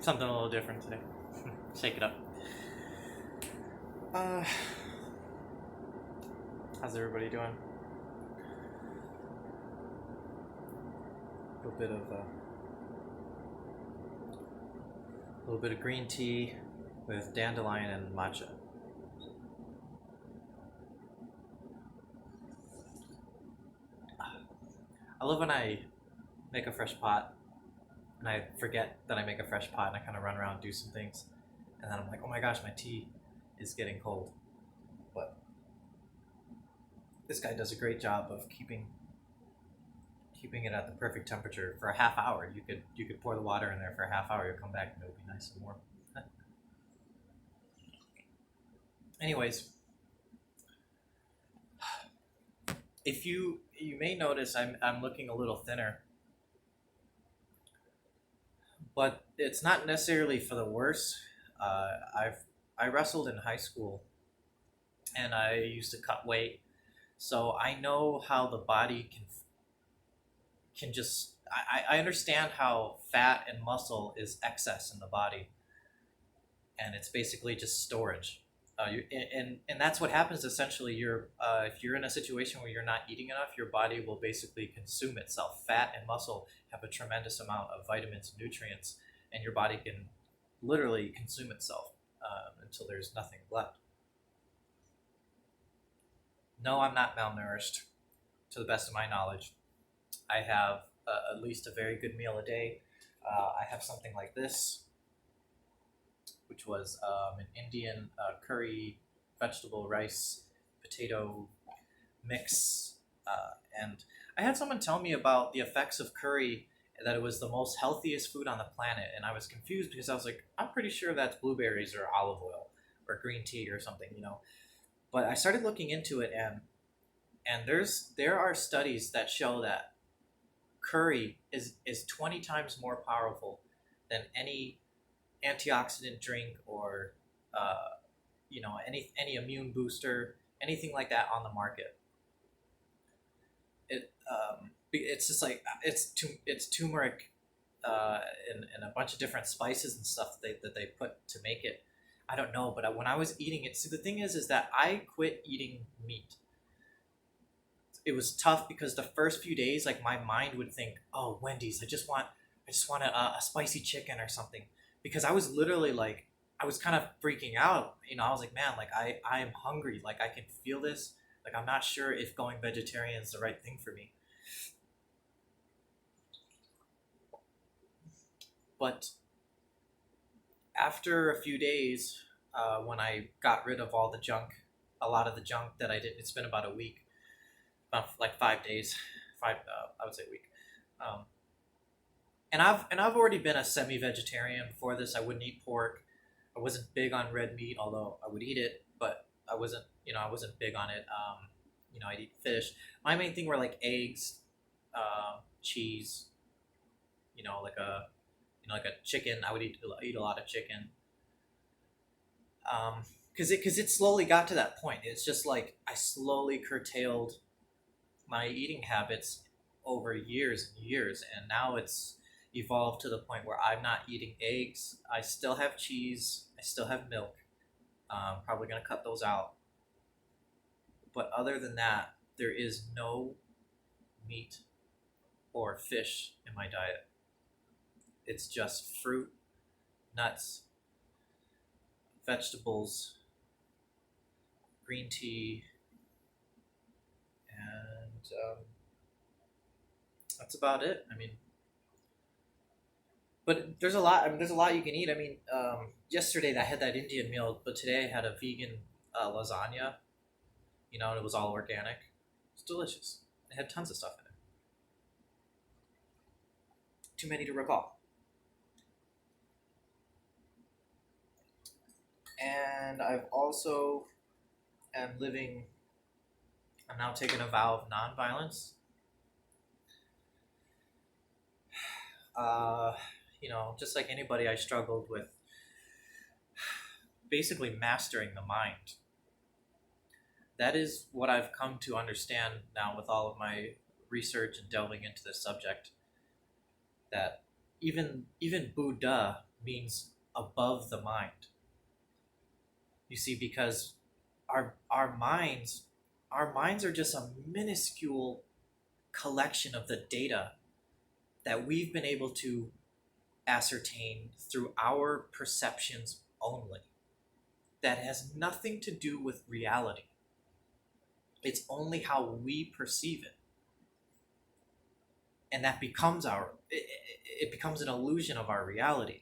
Something a little different today. Shake it up. Uh, how's everybody doing? A little bit of green tea with dandelion and matcha. I love when I make a fresh pot and I forget that I make a fresh pot and I kind of run around and do some things, and then I'm like, oh my gosh, my tea is getting cold. But this guy does a great job of keeping it at the perfect temperature for a half hour. You could pour the water in there for a half hour. You'll come back and it'll be nice and warm. Anyways, if you may notice, I'm looking a little thinner, but it's not necessarily for the worse. I wrestled in high school, and I used to cut weight, so I know how the body can just. I understand how fat and muscle is excess in the body, and it's basically just storage. And that's what happens essentially. If you're in a situation where you're not eating enough, your body will basically consume itself. Fat and muscle have a tremendous amount of vitamins and nutrients, and your body can literally consume itself until there's nothing left. No, I'm not malnourished, to the best of my knowledge. I have at least a very good meal a day. I have something like this, which was an Indian curry, vegetable, rice, potato mix. And I had someone tell me about the effects of curry, that it was the most healthiest food on the planet. And I was confused because I was like, I'm pretty sure that's blueberries or olive oil or green tea or something. But I started looking into it, and there are studies that show that curry is 20 times more powerful than any antioxidant drink or any immune booster, anything like that on the market. It's just like it's turmeric and a bunch of different spices and stuff that they put to make it. I don't know, but when I was eating it, see, the thing is that I quit eating meat. It was tough because the first few days, like, my mind would think, oh, Wendy's, I just want a spicy chicken or something, because I was literally like, I was kind of freaking out. I was like, man, like, I am hungry. Like, I can feel this. Like, I'm not sure if going vegetarian is the right thing for me. But after a few days, when I got rid of all the junk, a lot of the junk that I didn't, it's been about a week, about like 5 days, I would say a week. Um, and I've already been a semi-vegetarian before this. I wouldn't eat pork. I wasn't big on red meat, although I would eat it, but I wasn't big on it. I'd eat fish. My main thing were like eggs, cheese. Like a chicken. I would eat a lot of chicken. Because it slowly got to that point. It's just like I slowly curtailed my eating habits over years and years, and now it's evolved to the point where I'm not eating eggs. I still have cheese. I still have milk. Probably gonna cut those out. But other than that, there is no meat or fish in my diet. It's just fruit, nuts, vegetables, green tea, and that's about it. I mean, but there's a lot. I mean, there's a lot you can eat. I mean, yesterday I had that Indian meal, but today I had a vegan lasagna. And it was all organic. It's delicious. It had tons of stuff in it. Too many to recall. And I've also am living. I'm now taking a vow of nonviolence. Just like anybody, I struggled with basically mastering the mind. That is what I've come to understand now with all of my research and delving into this subject, that even Buddha means above the mind. You see, because our minds are just a minuscule collection of the data that we've been able to ascertain through our perceptions only. That has nothing to do with reality. It's only how we perceive it. And that becomes it becomes an illusion of our reality.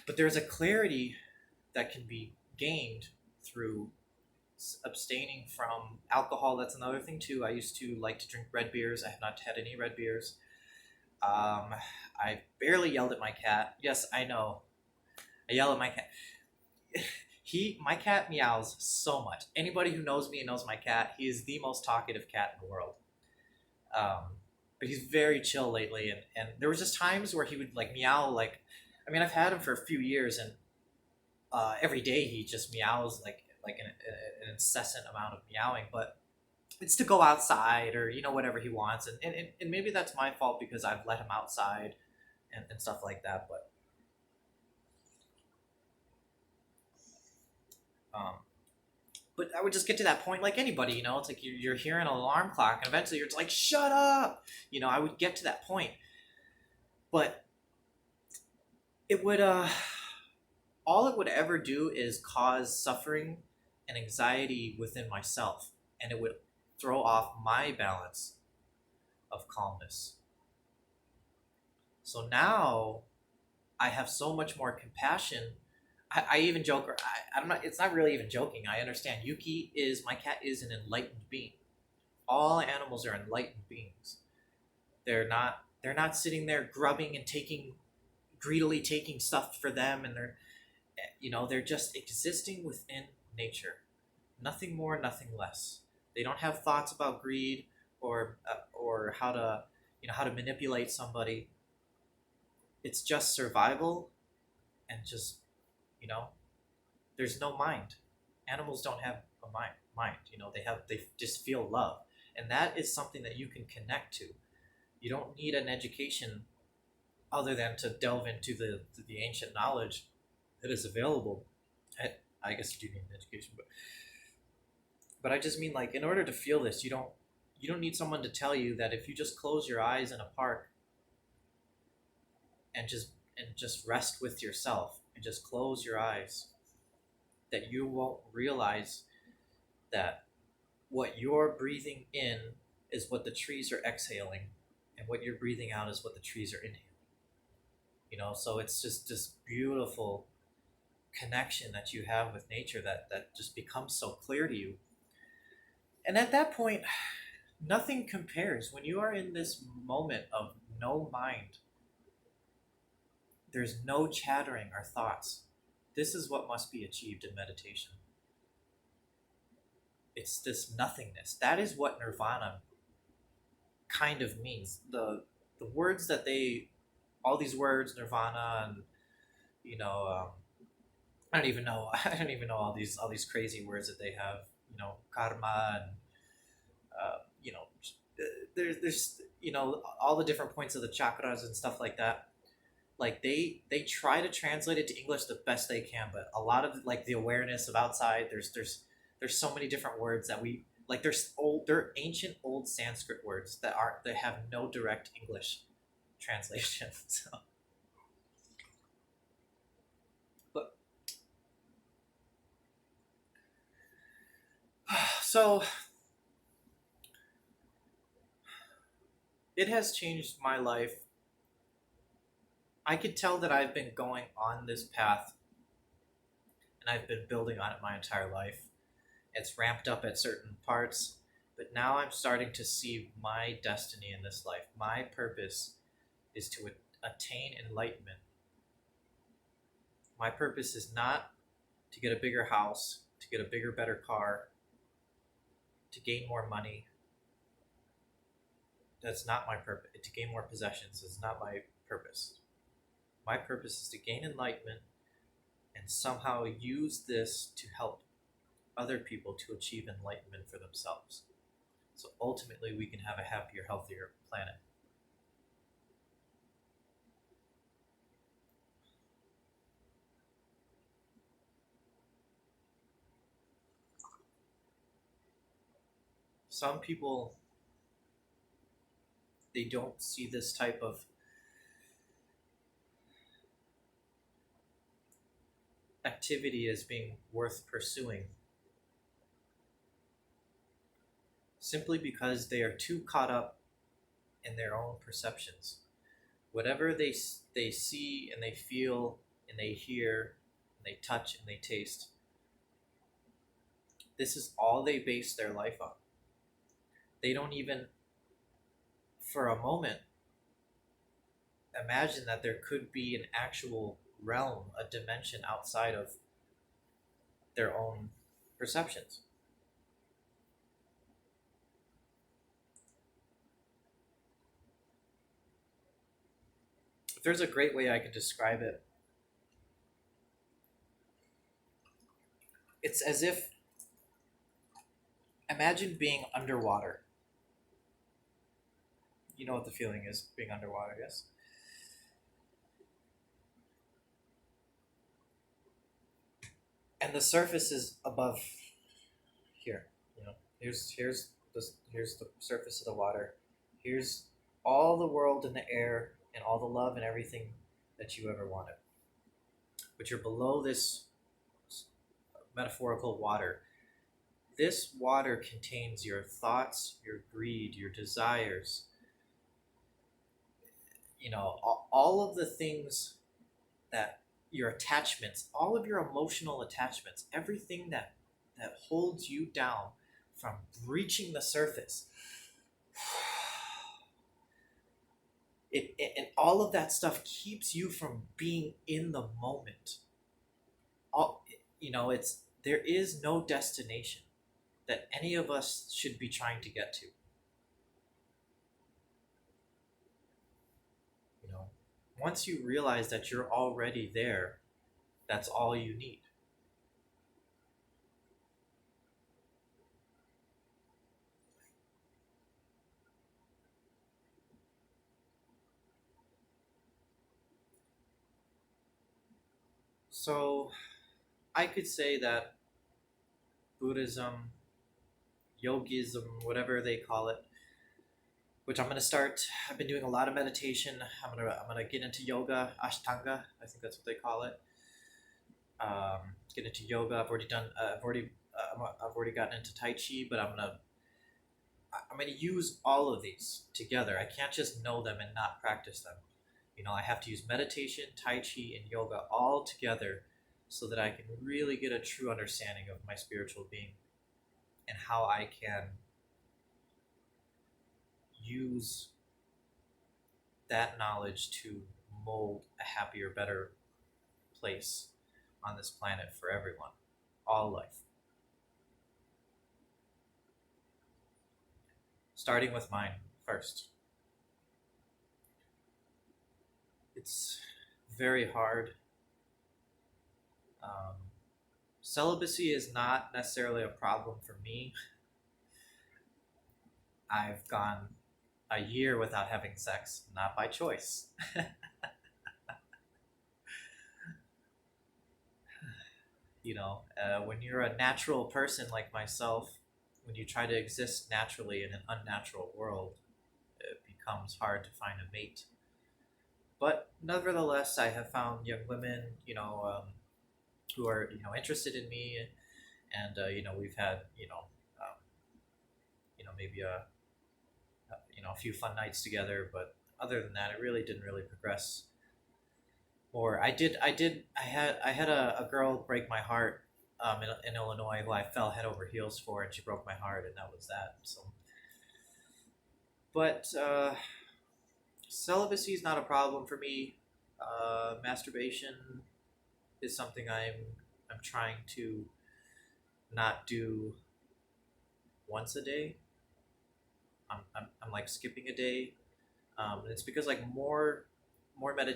But there's a clarity that can be gained through abstaining from alcohol. That's another thing too. I used to like to drink red beers. I have not had any red beers. I barely yelled at my cat. Yes, I know. I yell at my cat. My cat meows so much. Anybody who knows me and knows my cat, he is the most talkative cat in the world. But he's very chill lately, and there was just times where he would like meow. Like, I mean, I've had him for a few years, and every day he just meows like an incessant amount of meowing. But it's to go outside or whatever he wants, and maybe that's my fault because I've let him outside and stuff like that. Um, but I would just get to that point like anybody, it's like you're hearing an alarm clock and eventually you're just like, shut up. I would get to that point. But it would all it would ever do is cause suffering and anxiety within myself, and it would throw off my balance of calmness. So now I have so much more compassion. I even joke, or I'm not. It's not really even joking. I understand. My cat is an enlightened being. All animals are enlightened beings. They're not. They're not sitting there grubbing and greedily taking stuff for them, and they're just existing within nature. Nothing more, nothing less. They don't have thoughts about greed or how to manipulate somebody. It's just survival, and just you know there's no mind. Animals don't have a mind. They just feel love, and that is something that you can connect to. You don't need an education other than to delve into the ancient knowledge that is available. I guess you do need an education, but I just mean, like, in order to feel this, you don't need someone to tell you that if you just close your eyes in a park and just rest with yourself and just close your eyes, that you won't realize that what you're breathing in is what the trees are exhaling, and what you're breathing out is what the trees are inhaling. So it's just this beautiful connection that you have with nature that just becomes so clear to you. And at that point, nothing compares. When you are in this moment of no mind, there's no chattering or thoughts. This is what must be achieved in meditation. It's this nothingness. That is what nirvana kind of means. The words that all these words, nirvana, and I don't even know. I don't even know all these crazy words that they have. Karma, and you know, there's all the different points of the chakras and stuff like that. Like they try to translate it to English the best they can, but a lot of like the awareness of outside. There's so many different words that we like. They're ancient old Sanskrit words that have no direct English translation. So it has changed my life. I could tell that I've been going on this path and I've been building on it my entire life. It's ramped up at certain parts, but now I'm starting to see my destiny in this life. My purpose is to attain enlightenment. My purpose is not to get a bigger house, to get a bigger, better car, to gain more money. That's not my purpose. To gain more possessions is not my purpose. My purpose is to gain enlightenment and somehow use this to help other people to achieve enlightenment for themselves. So ultimately, we can have a happier, healthier planet. some people, they don't see this type of activity as being worth pursuing simply because they are too caught up in their own perceptions. Whatever they see and they feel and they hear and they touch and they taste, this is all they base their life on. They don't even for a moment imagine that there could be an actual realm, a dimension outside of their own perceptions. If there's a great way I could describe it, it's as if imagine being underwater. You know what the feeling is being underwater, yes? And the surface is above here. You know, here's the surface of the water. Here's all the world and the air and all the love and everything that you ever wanted. But you're below this metaphorical water. This water contains your thoughts, your greed, your desires, you know, all of the things that your attachments, all of your emotional attachments, everything that holds you down from breaching the surface. And all of that stuff keeps you from being in the moment. All, you know, it's there is no destination that any of us should be trying to get to. You know, once you realize that you're already there, that's all you need. So I could say that Buddhism, yogism, whatever they call it, which I'm gonna start. I've been doing a lot of meditation. I'm gonna get into yoga, Ashtanga. I think that's what they call it. Get into yoga. I've already done. I've already gotten into Tai Chi, but I'm gonna use all of these together. I can't just know them and not practice them. You know, I have to use meditation, Tai Chi, and yoga all together so that I can really get a true understanding of my spiritual being and how I can use that knowledge to mold a happier, better place on this planet for everyone, all life. Starting with mine first. It's very hard. Um, Celibacy is not necessarily a problem for me. I've gone a year without having sex, not by choice. You know, when you're a natural person like myself, when you try to exist naturally in an unnatural world, it becomes hard to find a mate. But nevertheless, I have found young women, who are interested in me, and we've had maybe a few fun nights together. But other than that, it really didn't really progress. Or I had a girl break my heart in Illinois who I fell head over heels for, and she broke my heart, and that was that. So, but celibacy is not a problem for me. Masturbation is something I'm trying to not do once a day. I'm like skipping a day, and it's because like more meditation